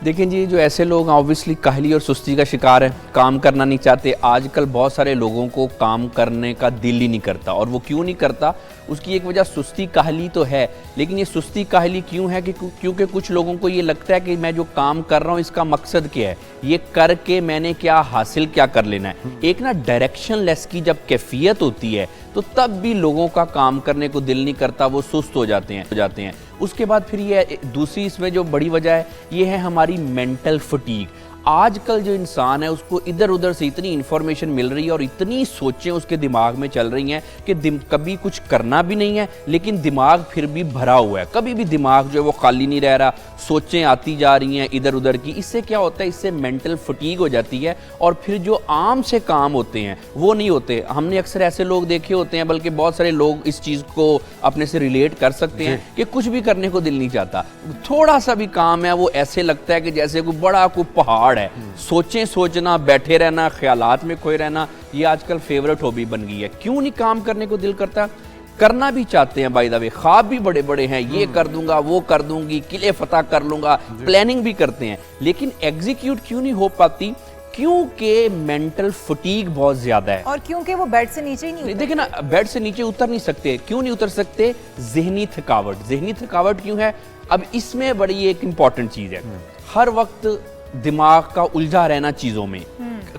देखें जी, जो ऐसे लोग ऑब्वियसली काहली और सुस्ती का शिकार है, काम करना नहीं चाहते। आजकल बहुत सारे लोगों को काम करने का दिल ही नहीं करता, और वो क्यों नहीं करता, उसकी एक वजह सुस्ती काहली तो है, लेकिन ये सुस्ती काहली क्यों है कि क्योंकि कुछ लोगों को ये लगता है कि मैं जो काम कर रहा हूँ इसका मकसद क्या है, ये करके मैंने क्या हासिल क्या कर लेना है। एक ना डायरेक्शन लेस की जब कैफियत होती है तो तब भी लोगों का काम करने को दिल नहीं करता, वो सुस्त हो जाते हैं। उसके बाद फिर ये दूसरी इसमें जो बड़ी वजह है, ये है हमारी मेंटल फटीग। आजकल जो इंसान है उसको इधर उधर से इतनी इन्फॉर्मेशन मिल रही है और इतनी सोचें उसके दिमाग में चल रही हैं कि कभी कुछ करना भी नहीं है, लेकिन दिमाग फिर भी भरा हुआ है। कभी भी दिमाग जो है वो खाली नहीं रह रहा, सोचें आती जा रही हैं इधर उधर की। इससे क्या होता है, इससे मेंटल फटीग हो जाती है और फिर जो आम से काम होते हैं वो नहीं होते। हमने अक्सर ऐसे लोग देखे होते हैं, बल्कि बहुत सारे लोग इस चीज़ को अपने से रिलेट कर सकते हैं कि कुछ भी करने को दिल नहीं चाहता। थोड़ा सा भी काम है वो ऐसे लगता है कि जैसे कोई बड़ा कोई पहाड़ है। सोचें, सोचना, बैठे रहना, ख्यालात में खोए रहना, ये आजकल फेवरेट हॉबी बन गई है। क्यों नहीं काम करने को दिल करता? करना भी चाहते हैं, बाय द वे ख्वाब भी बड़े बड़े हैं, ये कर दूंगा, वो कर दूंगी, किले फतह कर लूंगा, प्लानिंग भी करते हैं, लेकिन एग्जीक्यूट क्यों नहीं हो पाती? क्योंकि मेंटल फटीग बहुत ज्यादा है, और क्योंकि वो बेड से नीचे ही नहीं देखिए ना, बेड से नीचे उतर नहीं सकते। क्यों नहीं उतर सकते? जहनी थकावट। जहनी थकावट क्यों है? अब इसमें बड़ी एक इंपॉर्टेंट चीज है, हर वक्त दिमाग का उलझा रहना चीजों में,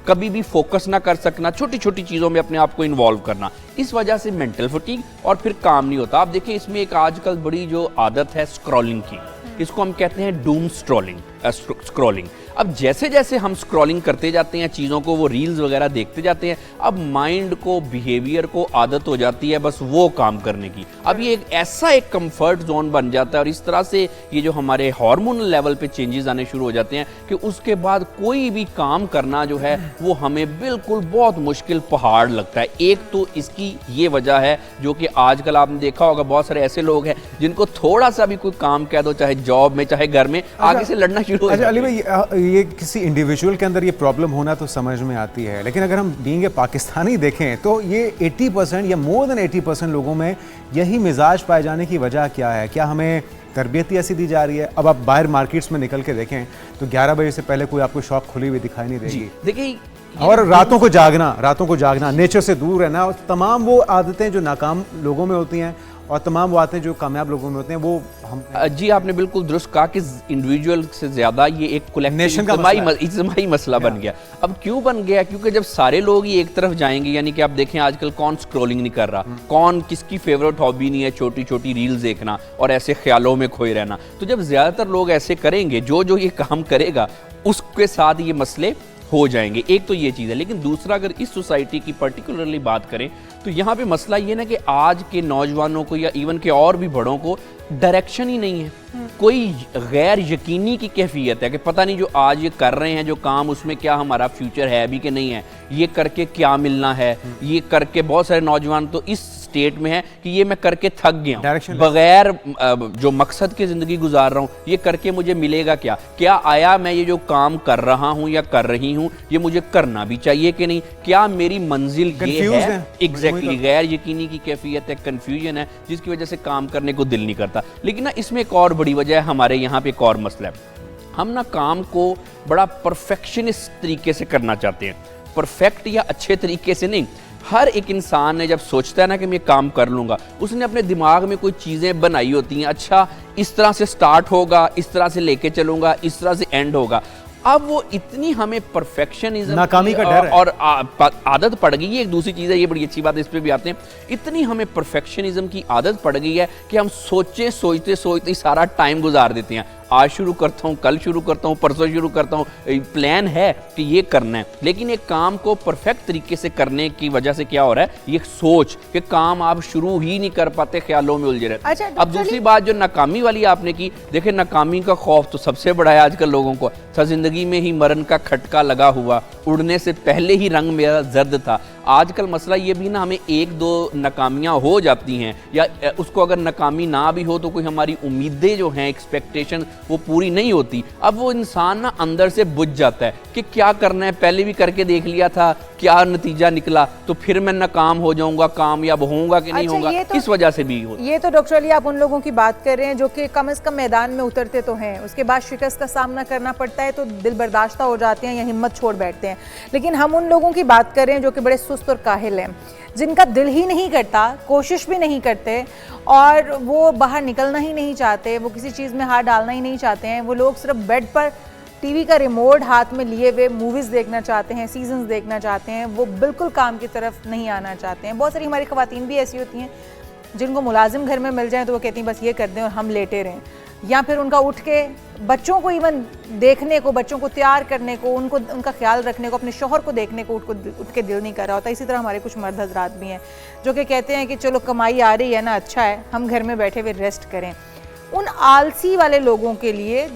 कभी भी फोकस ना कर सकना, छोटी छोटी चीजों में अपने आप को इन्वॉल्व करना, इस वजह से मेंटल फटीग, और फिर काम नहीं होता। आप देखिए, इसमें एक आजकल बड़ी जो आदत है स्क्रॉलिंग की, इसको हम कहते हैं डूम स्क्रॉलिंग। अब जैसे जैसे हम स्क्रॉलिंग करते जाते हैं चीज़ों को, वो रील्स वगैरह देखते जाते हैं, अब माइंड को, बिहेवियर को आदत हो जाती है बस वो काम करने की। अब ये एक कंफर्ट जोन बन जाता है, और इस तरह से ये जो हमारे हार्मोनल लेवल पे चेंजेस आने शुरू हो जाते हैं कि उसके बाद कोई भी काम करना जो है वो हमें बिल्कुल बहुत मुश्किल पहाड़ लगता है। एक तो इसकी ये वजह है जो कि आजकल आपने देखा होगा, बहुत सारे ऐसे लोग हैं जिनको थोड़ा सा भी कोई काम कह दो, चाहे जॉब में चाहे घर में, आगे से लड़ना शुरू हो जाता है। अली भाई, ये किसी इंडिविजुअल के अंदर ये प्रॉब्लम होना तो समझ में आती है, लेकिन अगर हम बीइंग ए पाकिस्तानी देखें तो ये 80% या मोर देन 80% लोगों में यही मिजाज पाए जाने की वजह क्या है? क्या हमें तरबियत ही ऐसी दी जा रही है? अब आप बाहर मार्केट्स में निकल के देखें तो 11 बजे से पहले कोई आपको शॉप खुली हुई दिखाई नहीं देगी। देखिए, और रातों को जागना, नेचर से दूर रहना, और तमाम वो आदतें जो नाकाम लोगों में होती हैं और तमाम वो आते जो कामयाब लोगों में होते हैं, वो हम जी आपने बिल्कुल दुरुस्त कहा कि इंडिविजुअल से ज्यादा ये एक कलेक्टिव इज्तिमाई मसला बन गया। अब क्यों बन गया? क्योंकि जब सारे लोग ही एक तरफ जाएंगे, यानी कि आप देखें आजकल कौन स्क्रॉलिंग नहीं कर रहा, कौन किसकी फेवरेट हॉबी नहीं है छोटी छोटी रील्स देखना और ऐसे ख्यालों में खोए रहना। तो जब ज्यादातर लोग ऐसे करेंगे, जो ये काम करेगा उसके साथ ये मसले हो जाएंगे। एक तो ये चीज़ है, लेकिन दूसरा अगर इस सोसाइटी की पर्टिकुलरली बात करें तो यहाँ पे मसला ये ना कि आज के नौजवानों को या इवन के और भी बड़ों को डायरेक्शन ही नहीं है, कोई गैर यकीनी की कैफियत है कि पता नहीं जो आज ये कर रहे हैं जो काम, उसमें क्या हमारा फ्यूचर है भी कि नहीं है, ये करके क्या मिलना है। ये करके बहुत सारे नौजवान तो इस स्टेट में है कि ये मैं करके थक गया हूं, बगैर जो मकसद की जिंदगी गुजार रहा हूं, ये करके मुझे मिलेगा क्या? क्या आया मैं ये जो काम कर रहा हूं या कर रही हूं, ये मुझे करना भी चाहिए कि नहीं? क्या मेरी मंजिल ये है? एग्जैक्टली, गैर यकीनी की कैफियत है, कंफ्यूजन है, जिसकी वजह से काम करने को दिल नहीं करता। लेकिन ना इसमें एक और बड़ी वजह है, हमारे यहाँ पे एक और मसला है, हम ना काम को बड़ा परफेक्शनिस्ट तरीके से करना चाहते हैं, परफेक्ट या अच्छे तरीके से नहीं। हर एक इंसान ने जब सोचता है ना कि मैं काम कर लूंगा, उसने अपने दिमाग में कोई चीजें बनाई होती हैं, अच्छा इस तरह से स्टार्ट होगा, इस तरह से लेके चलूंगा, इस तरह से एंड होगा। अब वो इतनी हमें परफेक्शनिज्म नाकामी का डर है और आदत पड़ गई है। एक दूसरी चीज़ है, ये बड़ी अच्छी बात है, इस पे भी आते हैं, इतनी हमें परफेक्शनिज्म की आदत पड़ गई है कि हम सोचते सोचते सारा टाइम गुजार देते हैं। आज शुरू करता हूँ, कल शुरू करता हूँ, परसों शुरू करता हूँ, प्लान है कि ये करना है, लेकिन एक काम को परफेक्ट तरीके से करने की वजह से क्या हो रहा है, ये सोच कि काम आप शुरू ही नहीं कर पाते, ख्यालों में उलझे रहते। अच्छा, अब दूसरी बात जो नाकामी वाली आपने की, देखिए नाकामी का खौफ तो सबसे बड़ा है आजकल लोगों को। जिंदगी में ही मरण का खटका लगा हुआ, उड़ने से पहले ही रंग मेरा जर्द था, आजकल मसला ये भी ना, हमें एक दो नाकामियाँ हो जाती हैं या उसको अगर नाकामी ना भी हो तो कोई हमारी उम्मीदें जो हैं, एक्सपेक्टेशन, वो पूरी नहीं होती। अब वो इंसान ना अंदर से बुझ जाता है कि क्या करना है, पहले भी करके देख लिया था, क्या नतीजा निकला, तो फिर मैं नाकाम हो जाऊंगा, कामयाब होऊंगा कि नहीं होगा, इस वजह से भी होता। ये तो डॉक्टर अली आप उन लोगों की बात कर रहे हैं जो कि कम से कम मैदान में उतरते तो हैं, उसके बाद शिकस्त का सामना करना पड़ता है तो दिल बर्दाश्ता हो जाते हैं या हिम्मत छोड़ बैठते हैं। लेकिन हम उन लोगों की बात कर रहे हैं जो कि बड़े सुस्त और काहिल हैं, जिनका दिल ही नहीं करता, कोशिश भी नहीं करते और वो बाहर निकलना ही नहीं चाहते, वो किसी चीज़ में हाथ डालना ही नहीं चाहते हैं। वो लोग सिर्फ बेड पर टीवी का रिमोट हाथ में लिए हुए मूवीज़ देखना चाहते हैं, सीजन्स देखना चाहते हैं, वो बिल्कुल काम की तरफ नहीं आना चाहते हैं। बहुत सारी हमारी ख़वातीन भी ऐसी होती हैं जिनको मुलाजिम घर में मिल जाए तो वो कहती हैं बस ये कर दें और हम लेटे रहें, या फिर उनका उठ के बच्चों को इवन देखने को, बच्चों को तैयार करने को, उनका ख्याल रखने को, अपने शौहर को देखने को उठ के दिल नहीं कर रहा होता। इसी तरह हमारे कुछ मर्द हजरात भी हैं जो कि कहते हैं कि चलो कमाई आ रही है ना, अच्छा है, हम घर में बैठे हुए रेस्ट करें। उन आलसी वाले लोगों के लिए,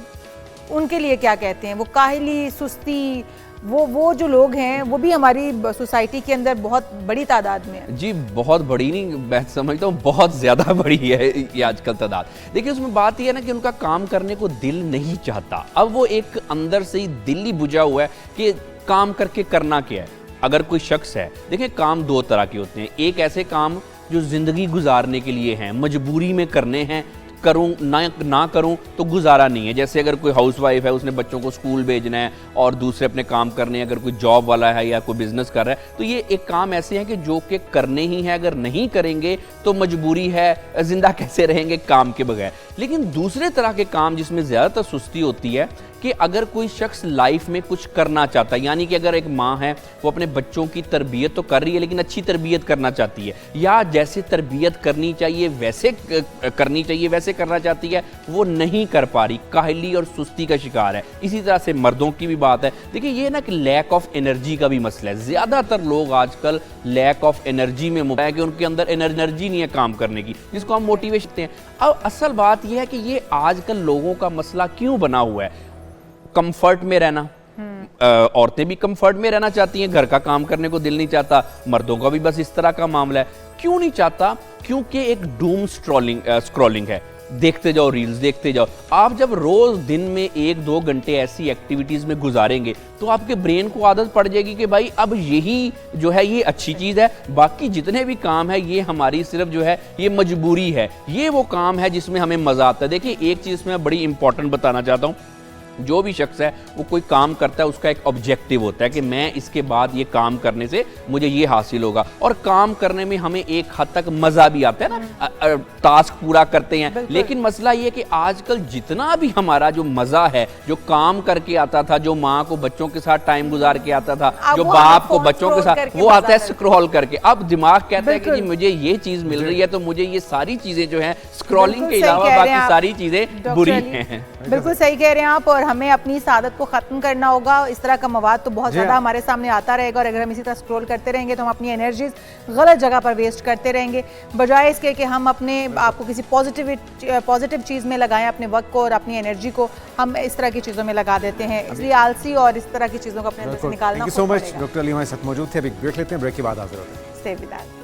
उनके लिए क्या कहते हैं, वो काहली, सुस्ती, वो जो लोग हैं वो भी हमारी सोसाइटी के अंदर बहुत बड़ी तादाद में है। जी बहुत बड़ी नहीं, मैं समझता हूँ बहुत ज़्यादा बड़ी है ये आजकल तादाद। देखिए उसमें बात ये है ना कि उनका काम करने को दिल नहीं चाहता। अब वो एक अंदर से ही दिल ही बुझा हुआ है कि काम करके करना क्या है। अगर कोई शख्स है, देखिए काम दो तरह के होते हैं, एक ऐसे काम जो ज़िंदगी गुजारने के लिए हैं, मजबूरी में करने हैं, करूं ना करूं तो गुजारा नहीं है। जैसे अगर कोई हाउसवाइफ है, उसने बच्चों को स्कूल भेजना है और दूसरे अपने काम करने हैं, अगर कोई जॉब वाला है या कोई बिजनेस कर रहा है, तो ये एक काम ऐसे हैं कि जो कि करने ही है, अगर नहीं करेंगे तो मजबूरी है, जिंदा कैसे रहेंगे काम के बगैर। लेकिन दूसरे तरह के काम जिसमें ज़्यादातर सुस्ती होती है कि अगर कोई शख्स लाइफ में कुछ करना चाहता है, यानी कि अगर एक माँ है वो अपने बच्चों की तरबियत तो कर रही है लेकिन अच्छी तरबियत करना चाहती है, या जैसे तरबियत करनी चाहिए वैसे करनी चाहिए वैसे करना चाहती है, वो नहीं कर पा रही, काहली और सुस्ती का शिकार है। इसी तरह से मर्दों की भी बात है। देखिए ये ना कि लैक ऑफ एनर्जी का भी मसला है। ज़्यादातर लोग आजकल लैक ऑफ एनर्जी में मुबतला है कि उनके अंदर एनर्जी नहीं है काम करने की, जिसको हम मोटिवेशन कहते हैं। अब असल बात यह है कि ये आजकल लोगों का मसला क्यों बना हुआ है, कंफर्ट में रहना। औरतें भी कंफर्ट में रहना चाहती हैं, घर का काम करने को दिल नहीं चाहता। मर्दों का भी बस इस तरह का मामला है। क्यों नहीं चाहता? क्योंकि एक डूम स्क्रॉलिंग है, देखते जाओ, रील्स देखते जाओ। आप जब रोज दिन में 1-2 घंटे ऐसी एक्टिविटीज में गुजारेंगे तो आपके ब्रेन को आदत पड़ जाएगी कि भाई अब यही जो है ये अच्छी चीज है, बाकी जितने भी काम है ये हमारी सिर्फ जो है ये मजबूरी है, ये वो काम है जिसमें हमें मजा आता है। देखिए एक चीज मैं बड़ी इंपॉर्टेंट बताना चाहता हूँ, जो भी शख्स है वो कोई काम करता है उसका एक ऑब्जेक्टिव होता है कि मैं इसके बाद ये काम करने से मुझे ये हासिल होगा, और काम करने में हमें एक हद तक मजा भी आता है ना, टास्क पूरा करते हैं। लेकिन मसला ये कि आजकल जितना भी हमारा जो मजा है, जो काम करके आता था, जो माँ को बच्चों के साथ टाइम गुजार के आता था, जो बाप को बच्चों के साथ, वो आता है स्क्रॉल करके। अब दिमाग कहता है कि जी मुझे ये चीज मिल रही है तो मुझे ये सारी चीजें जो है स्क्रॉलिंग के अलावा बाकी सारी चीजें बुरी हैं। बिल्कुल सही कह रहे हैं आप, और हमें अपनी इस आदत को खत्म करना होगा। इस तरह का मवाद तो बहुत ज्यादा हमारे सामने आता रहेगा और अगर हम इसी तरह स्क्रॉल करते रहेंगे तो हम अपनी एनर्जीज गलत जगह पर वेस्ट करते रहेंगे, बजाय इसके कि हम अपने आपको किसी पॉजिटिव चीज में लगाएं अपने वक्त को और अपनी एनर्जी को, हम इस तरह की चीजों में लगा देते हैं। इसलिए आलसी और इस तरह की चीजों को अपने अंदर से निकालना। Thank you so much. Doctor Ali हमारे साथ मौजूद थे। अभी ब्रेक लेते हैं, ब्रेक के बाद हाजिर होते हैं। Stay with us.